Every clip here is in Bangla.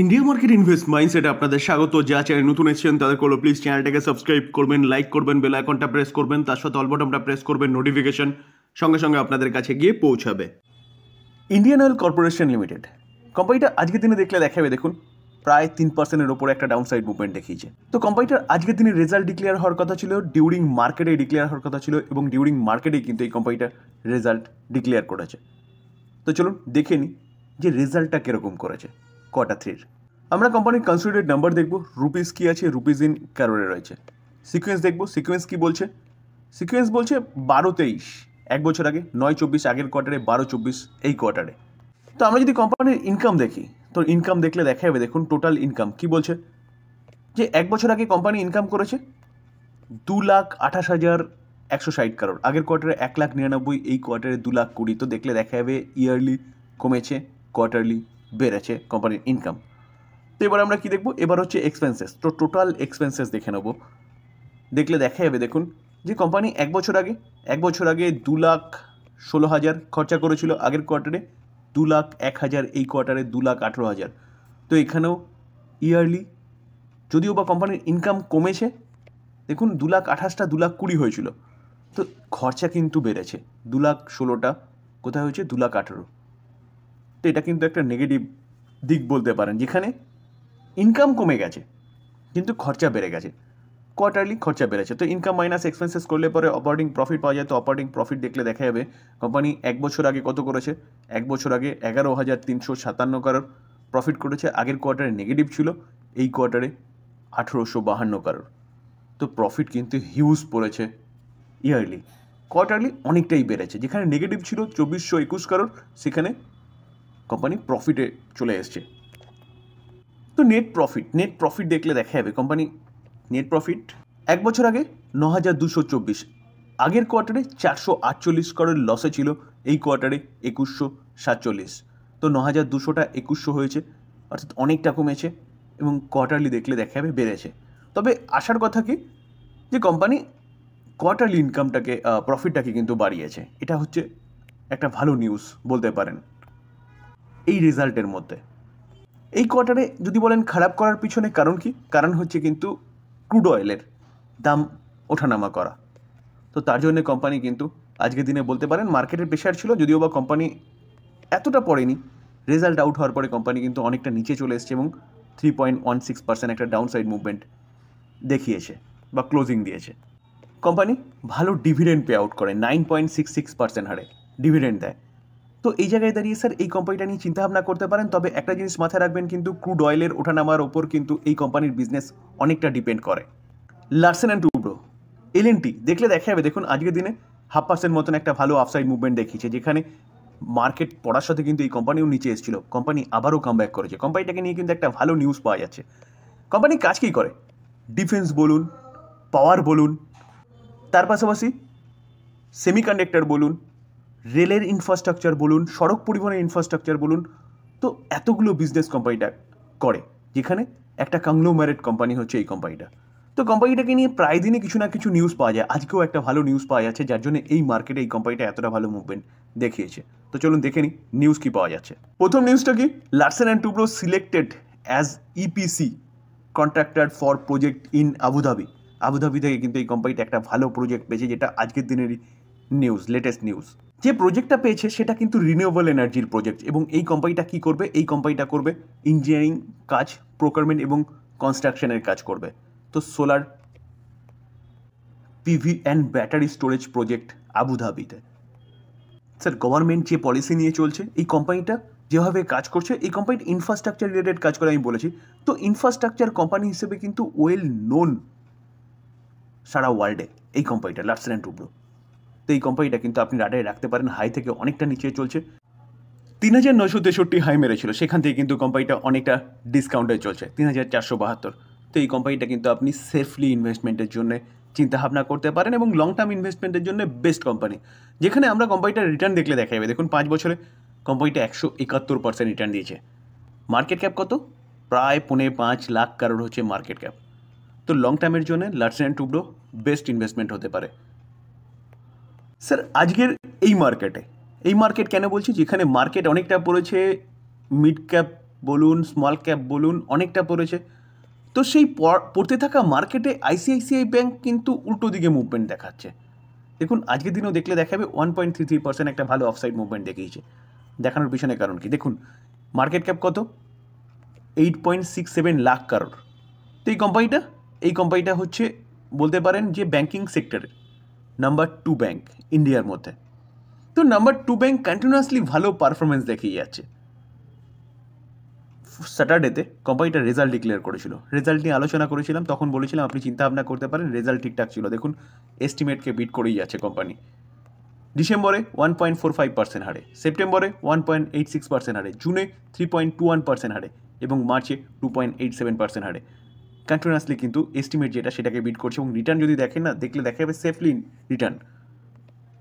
ইন্ডিয়া মার্কেট ইনভেস্ট মাইন্ডসেটে আপনাদের স্বাগত। যা চ্যানেল নতুন এসেছেন তাদের করলো প্লিজ চ্যানেলটাকে সাবস্ক্রাইব করবেন, লাইক করবেন, বেল আইকনটা প্রেস করবেন, তার সাথে অল বাটনটা প্রেস করবেন, নোটিফিকেশন সঙ্গে সঙ্গে আপনাদের কাছে গিয়ে পৌঁছাবে। ইন্ডিয়ান অয়েল কর্পোরেশন লিমিটেড কোম্পানিটা আজকের দিনে দেখলে দেখাবে, দেখুন প্রায় 3%-এর ওপরে একটা ডাউনসাইড মুভমেন্ট দেখিয়েছে। তো কোম্পানিটার আজকের দিনে রেজাল্ট ডিক্লেয়ার হওয়ার কথা ছিল, ডিউরিং মার্কেটে ডিক্লেয়ার হওয়ার কথা ছিল, এবং ডিউরিং মার্কেটেই কিন্তু এই কোম্পানিটার রেজাল্ট ডিক্লেয়ার করেছে। তো চলুন দেখে নিই যে রেজাল্টটা কীরকম করেছে Q3-র। আমরা কোম্পানির কনসোলিডেটেড নাম্বার দেখব, রুপিস কি আছে, রুপিস ইন কারোরে রয়েছে। সিকোয়েন্স দেখব, সিকোয়েন্স কি বলছে, সিকোয়েন্স বলছে 12-23 এক বছর আগে, 9-24 আগের কোয়ার্টারে, 12-24 এই কোয়ার্টারে। তো আমরা যদি কোম্পানির ইনকাম দেখি, তো ইনকাম দেখলে দেখা যাবে, দেখুন টোটাল ইনকাম কি বলছে, যে এক বছর আগে কোম্পানি ইনকাম করেছে 2,28,160 কারোর, আগের কোয়ার্টারে 1,99,000, এই কোয়ার্টারে 2,20,000। তো দেখলে দেখা যাবে ইয়ারলি কমেছে, কোয়ার্টারলি বেড়েছে কোম্পানির ইনকাম। তো এবার আমরা কি দেখব, এবার হচ্ছে এক্সপেন্সেস। তো টোটাল এক্সপেন্সেস দেখে নেব, দেখলে দেখা যাবে দেখুন যে কোম্পানি এক বছর আগে 2,16,000 খরচা করেছিল, আগের কোয়ার্টারে 2,01,000, এই কোয়ার্টারে 2,18,000। তো এখানেও ইয়ারলি যদিও বা কোম্পানির ইনকাম কমেছে, দেখুন 2,28,000 2,20,000 হয়েছিল, তো খরচা কিন্তু বেড়েছে, 2,16,000টা কোথায় হয়েছে 2,18,000। তো এটা কিন্তু একটা নেগেটিভ দিক বলতে পারেন, যেখানে ইনকাম কমে গেছে কিন্তু খরচা বেড়ে গেছে, কোয়ার্টারলি খরচা বেড়েছে। তো ইনকাম মাইনাস এক্সপেন্সেস করলে পরে অপারেটিং প্রফিট পাওয়া যায়। তো অপারেটিং প্রফিট দেখলে দেখা যাবে কোম্পানি এক বছর আগে কত করেছে, এক বছর আগে 11,357 কারোর প্রফিট করেছে, আগের কোয়ার্টারে নেগেটিভ ছিল, এই কোয়ার্টারে 1,852 কারোর। তো প্রফিট কিন্তু হিউজ পড়েছে ইয়ারলি, কোয়ার্টারলি অনেকটাই বেড়েছে। যেখানে নেগেটিভ ছিল 2,421 কারোর, সেখানে কোম্পানি প্রফিটে চলে এসছে। তো নেট প্রফিট দেখলে দেখা যাবে কোম্পানি নেট প্রফিট এক বছর আগে 9,224, আগের কোয়ার্টারে 448 কারোর লসে ছিল, এই কোয়ার্টারে 2,147। তো 9,200টা 2,100 হয়েছে, অর্থাৎ অনেকটা কমেছে, এবং কোয়ার্টারলি দেখলে দেখা যাবে বেড়েছে। তবে আসার কথা কি, যে কোম্পানি কোয়ার্টারলি ইনকামটাকে প্রফিটটাকে কিন্তু বাড়িয়েছে, এটা হচ্ছে একটা ভালো নিউজ বলতে পারেন এই রেজাল্টের মধ্যে। এই কোয়ার্টারে যদি বলেন খারাপ করার পিছনে কারণ কি, কারণ হচ্ছে কিন্তু ক্রুড অয়েলের দাম ওঠানামা করা। তো তার জন্য কোম্পানি কিন্তু আজকের দিনে বলতে পারেন মার্কেটের প্রেশার ছিল, যদিও বা কোম্পানি এতটা পড়েনি, রেজাল্ট আউট হওয়ার পরে কোম্পানি কিন্তু অনেকটা নিচে চলে এসছে, এবং 3.16% একটা ডাউনসাইড মুভমেন্ট দেখিয়েছে বা ক্লোজিং দিয়েছে। কোম্পানি ভালো ডিভিডেন্ড পে আউট করে, 9.66% হারে ডিভিডেন্ড দেয়। তো এই জায়গায় দাঁড়িয়ে স্যার এই কোম্পানিটা নিয়ে চিন্তাভাবনা করতে পারেন। তবে একটা জিনিস মাথায় রাখবেন, কিন্তু ক্রুড অয়েলের ওঠানামার ওপর কিন্তু এই কোম্পানির বিজনেস অনেকটা ডিপেন্ড করে। লার্সেন অ্যান্ড টুব্রো, L&T দেখলে দেখা যাবে, দেখুন আজকের দিনে 0.5% মতন একটা ভালো আফসাইড মুভমেন্ট দেখিয়েছে, যেখানে মার্কেট পড়ার সাথে কিন্তু এই কোম্পানিও নিচে এসেছিল, কোম্পানি আবারও কামব্যাক করেছে। কোম্পানিটাকে নিয়ে কিন্তু একটা ভালো নিউজ পাওয়া যাচ্ছে। কোম্পানি কাজ কী করে, ডিফেন্স বলুন, পাওয়ার বলুন, তার পাশাপাশি সেমিকন্ডাক্টর বলুন, রেলের ইনফ্রাস্ট্রাকচার বলুন, সড়ক পরিবহনের ইনফ্রাস্ট্রাকচার বলুন, তো এতগুলো বিজনেস কোম্পানিটা করে, যেখানে একটা কংগ্লোমারেট কোম্পানি হচ্ছে এই কোম্পানিটা। তো কোম্পানিটাকে নিয়ে প্রায় দিনে কিছু না কিছু নিউজ পাওয়া যায়, আজকেও একটা ভালো নিউজ পাওয়া যাচ্ছে, যার জন্য এই মার্কেটে এই কোম্পানিটা এতটা ভালো মুভমেন্ট দেখিয়েছে। তো চলুন দেখে নিই নিউজ কী পাওয়া যাচ্ছে। প্রথম নিউজটা কি, Larsen and Toubro selected as EPC contractor for project in Abu Dhabi. Abu Dhabi থেকে কিন্তু এই কোম্পানিটা একটা ভালো প্রজেক্ট পেয়েছে, যেটা আজকের দিনেরই নিউজ, লেটেস্ট নিউজ। যে প্রজেক্টটা পেয়েছে সেটা কিন্তু রিনিউয়েবল এনার্জির প্রজেক্ট, এবং এই কোম্পানিটা কী করবে, এই কোম্পানিটা করবে ইঞ্জিনিয়ারিং কাজ, প্রোকারমেন্ট এবং কনস্ট্রাকশনের কাজ করবে। তো solar PV and battery storage project আবুধাবিতে। স্যার গভর্নমেন্ট যে পলিসি নিয়ে চলছে, এই কোম্পানিটা যেভাবে কাজ করছে, এই কোম্পানির ইনফ্রাস্ট্রাকচার রিলেটেড কাজ করে আমি বলেছি। তো ইনফ্রাস্ট্রাকচার কোম্পানি হিসেবে কিন্তু ওয়েল নোন সারা ওয়ার্ল্ডে এই কোম্পানিটা, লার্সেন অ্যান্ড টুব্রো। তো এই কোম্পানিটা কিন্তু আপনি রাডারে রাখতে পারেন, হাই থেকে অনেকটা নিচে চলছে, 3,963 হাই মেরেছিল, সেখান থেকে কিন্তু কোম্পানিটা অনেকটা ডিসকাউন্টে চলছে 3,472। তো এই কোম্পানিটা কিন্তু আপনি সেফলি ইনভেস্টমেন্টের জন্য চিন্তাভাবনা করতে পারেন, এবং লং টার্ম ইনভেস্টমেন্টের জন্য বেস্ট কোম্পানি। যেখানে আমরা কোম্পানিটার রিটার্ন দেখলে দেখা যাবে, দেখুন 5 বছরে কোম্পানিটা 171% রিটার্ন দিয়েছে। মার্কেট ক্যাপ কত, প্রায় 4.5 লাখ কারোর হচ্ছে মার্কেট ক্যাপ। তো লং টার্মের জন্য Larsen and Toubro best investment হতে পারে। স্যার আজকের এই মার্কেট কেন বলছি, যেখানে মার্কেট অনেকটা পড়েছে মিড ক্যাপ বলুন, স্মল ক্যাপ বলুন, অনেকটা পড়েছে। তো সেই পড়তে থাকা মার্কেটে আইসিআইসিআই ব্যাঙ্ক কিন্তু উল্টো দিকে মুভমেন্ট দেখাচ্ছে। দেখুন আজকের দিনেও দেখলে দেখাবে 1.33% একটা ভালো অফসাইড মুভমেন্ট দেখিয়েছে। দেখানোর পিছনে কারণ কি দেখুন, মার্কেট ক্যাপ কত, 8.67 লাখ কারোর। তো এই কোম্পানিটা হচ্ছে বলতে পারেন যে ব্যাঙ্কিং সেক্টরের নাম্বার 2 ব্যাঙ্ক ইন্ডিয়ার মধ্যে। তো নাম্বার 2 ব্যাঙ্ক কন্টিনিউয়াসলি ভালো পারফরমেন্স দেখিয়ে যাচ্ছে। স্যাটারডেতে কোম্পানিটা রেজাল্ট ডিক্লেয়ার করেছিল, রেজাল্ট নিয়ে আলোচনা করেছিলাম, তখন বলেছিলাম আপনি চিন্তা ভাবনা করতে পারেন, রেজাল্ট ঠিকঠাক ছিল। দেখুন এস্টিমেটকে বিট করেই যাচ্ছে কোম্পানি। ডিসেম্বরে 1.45% হারে, সেপ্টেম্বরে 1.86% হারে, জুনে 3.21% হারে এবং মার্চে 2.87% হারে। কন্টিনিউয়াসলি কিন্তু এস্টিমেট যেটা সেটাকে বিট করছে। এবং রিটার্ন যদি দেখেন না, দেখলে দেখা যাবে সেফলি রিটার্ন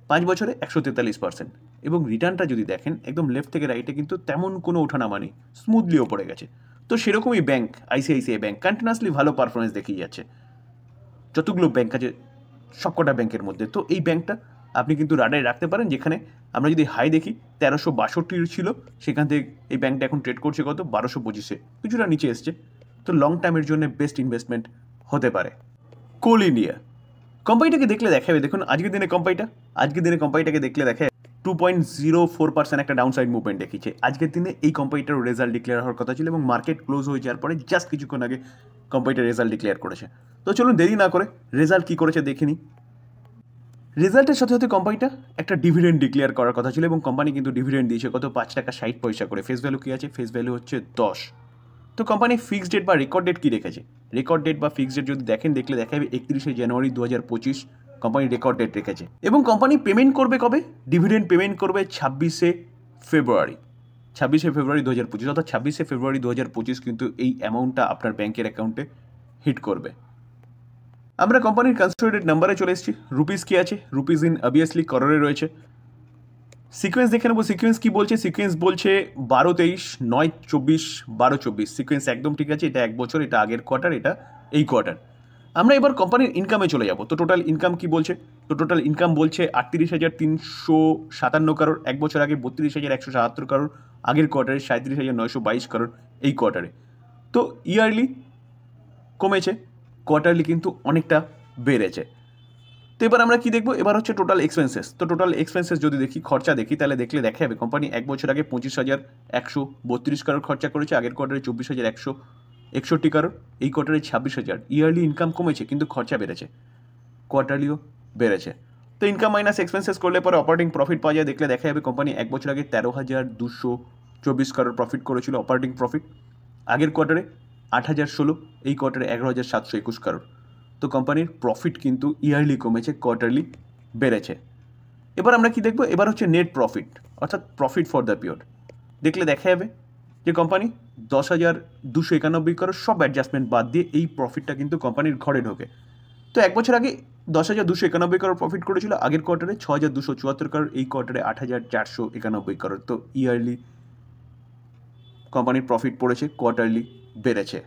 5 বছরে 143%। এবং রিটার্নটা যদি দেখেন একদম লেফট থেকে রাইটে কিন্তু তেমন কোনো ওঠানামা নেই, স্মুথলি ওপরে গেছে। তো সেরকমই ব্যাঙ্ক আইসিআইসিআই ব্যাঙ্ক কন্টিনিউয়াসলি ভালো পারফরমেন্স দেখিয়ে যাচ্ছে যতগুলো ব্যাঙ্ক আছে সবকটা ব্যাংকের মধ্যে। তো এই ব্যাঙ্কটা আপনি কিন্তু রাডারে রাখতে পারেন, যেখানে আমরা যদি হাই দেখি 1362 ছিল, সেখান থেকে এই ব্যাঙ্কটা এখন ট্রেড করছে কত 1225-এ, কিছুটা নিচে এসছে। তো লং টার্মের জন্য বেস্ট ইনভেস্টমেন্ট হতে পারে। কোল ইন্ডিয়া কোম্পানিটাকে দেখলে দেখাবে, দেখুন আজকের দিনে কোম্পানিটাকে দেখলে দেখে 2.04% একটা ডাউনসাইড মুভমেন্ট দেখিয়েছে। আজকের দিনে এই কোম্পানিটার রেজাল্ট ডিক্লেয়ার হওয়ার কথা ছিল এবং মার্কেট ক্লোজ হয়ে যাওয়ার পরে জাস্ট কিছুক্ষণ আগে কোম্পানিটার রেজাল্ট ডিক্লেয়ার করেছে। তো চলুন দেরি না করে রেজাল্ট কী করেছে দেখে নিই। রেজাল্টের সাথে সাথে কোম্পানিটা একটা ডিভিডেন্ড ডিক্লেয়ার করার কথা ছিল এবং কোম্পানি কিন্তু ডিভিডেন্ড দিয়েছে কত 5 টাকা 60 পয়সা করে। ফেস ভ্যালু কী আছে, ফেস ভ্যালু হচ্ছে 10। তো কোম্পানি ফিক্সড ডেট বা রেকর্ড ডেট কী রেখেছে, রেকর্ড ডেট বা ফিক্সড ডেট যদি দেখেন দেখলে দেখা যাবে 31শে জানুয়ারি 2025 কোম্পানি রেকর্ড ডেট রেখেছে। এবং কোম্পানি পেমেন্ট করবে কবে, ডিভিডেন্ড পেমেন্ট করবে 26শে ফেব্রুয়ারি 2025, অর্থাৎ 26শে ফেব্রুয়ারি 2025 কিন্তু এই অ্যামাউন্টটা আপনার ব্যাংকের অ্যাকাউন্টে হিট করবে। আমরা কোম্পানির কনসোলিডেটেড নাম্বারে চলে এসেছি। রুপিস কি আছে, রুপিস ইন অবভিয়াসলি করোরে রয়েছে। সিকোয়েন্স দেখে নেবো, সিকোয়েন্স কি বলছে, সিকোয়েন্স বলছে 12-23, 9-24, 12-24। সিকোয়েন্স একদম ঠিক আছে, এটা 1 বছর, এটা আগের কোয়ার্টার, এটা এই কোয়ার্টার। আমরা এবার কোম্পানির ইনকামে চলে যাব। তো টোটাল ইনকাম কি বলছে, তো টোটাল ইনকাম বলছে 38,357 কারোর, 1 বছর আগে 32,177 কারোর, আগের কোয়ার্টারে 37,922 কারোর, এই কোয়ার্টারে। তো ইয়ারলি কমেছে, কোয়ার্টারলি কিন্তু অনেকটা বেড়েছে। তো এবার আমরা কি দেখবো, এবার হচ্ছে টোটাল এক্সপেন্সেস। তো টোটাল এক্সপেন্সেস যদি দেখি, খরচা দেখি, তাহলে দেখলে দেখা যাবে কোম্পানি 1 বছর আগে 25,132 কারোর খরচা করেছে, আগের কোয়ার্টারে 24,161 কারোর, এই কোয়ার্টারে 26,000। ইয়ারলি ইনকাম কমেছে কিন্তু খরচা বেড়েছে, কোয়ার্টারলিও বেড়েছে। তো ইনকাম মাইনাস এক্সপেন্সেস করলে পরে অপারেটিং প্রফিট পাওয়া যায়, দেখলে দেখা যাবে কোম্পানি 1 বছর আগে 13,224 কারোর প্রফিট করেছিল অপারেটিং প্রফিট, আগের কোয়ার্টারে 8,016, এই কোয়ার্টারে 11,721 কারোর। তো কোম্পানির প্রফিট কিন্তু ইয়ারলি কমেছে, কোয়ার্টারলি বেড়েছে। এবার আমরা কি দেখব, এবার হচ্ছে নেট প্রফিট, অর্থাৎ প্রফিট ফর দ্য পিরিয়ড। দেখলে দেখা যাবে যে কোম্পানি 10,291 কারোর, সব অ্যাডজাস্টমেন্ট বাদ দিয়ে এই প্রফিটটা কিন্তু কোম্পানির ঘরে ঢোকে। তো 1 বছর আগে 10,291 কারোর প্রফিট করেছিল, আগের কোয়ার্টারে 6,274 কারোর, এই কোয়ার্টারে 8,491 কারোর। তো ইয়ারলি কোম্পানির প্রফিট পড়েছে, কোয়ার্টারলি বেড়েছে।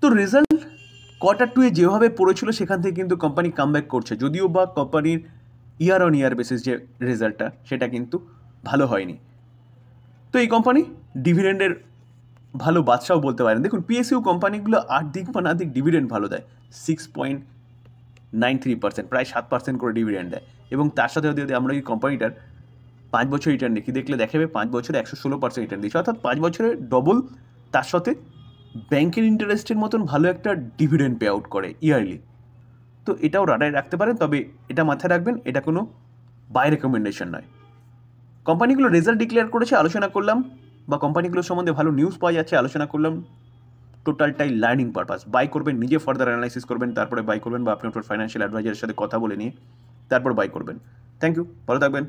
তো রেজাল্ট Q2 যেভাবে পড়েছিল সেখান থেকে কিন্তু কোম্পানি কামব্যাক করছে, যদিও বা কোম্পানির ইয়ার অন ইয়ার বেসিস যে রেজাল্টটা সেটা কিন্তু ভালো হয়নি। তো এই কোম্পানি ডিভিডেন্ডের ভালো বাদশাও বলতে পারেন। দেখুন পিএসইউ কোম্পানিগুলো 8 দিক বা না দিক ডিভিডেন্ড ভালো দেয়, 6.93%, প্রায় 7% করে ডিভিডেন্ড দেয়। এবং তার সাথে যদি আমরা এই কোম্পানিটার 5 বছর রিটার্ন দেখি, দেখলে দেখাবে 5 বছরে 116% রিটার্ন দিচ্ছে, অর্থাৎ 5 বছরে ডবল। তার সাথে ব্যাংকের ইন্টারেস্টের মতন ভালো একটা ডিভিডেন্ড পে আউট করে ইয়ারলি। তো এটাও রাডারে রাখতে পারেন, তবে এটা মাথায় রাখবেন এটা কোনো বাই রেকমেন্ডেশন নয়। কোম্পানিগুলো রেজাল্ট ডিক্লেয়ার করেছে, আলোচনা করলাম, বা কোম্পানিগুলোর সম্বন্ধে ভালো নিউজ পাওয়া যাচ্ছে, আলোচনা করলাম। টোটালটাই লার্নিং পারপাস। বাই করবেন, নিজে ফার্দার অ্যানালাইসিস করবেন, তারপরে বাই করবেন, বা আপনি আপনার ফাইন্যান্সিয়াল অ্যাডভাইজারের সাথে কথা বলে নিয়ে তারপর বাই করবেন। থ্যাংক ইউ, ভালো থাকবেন।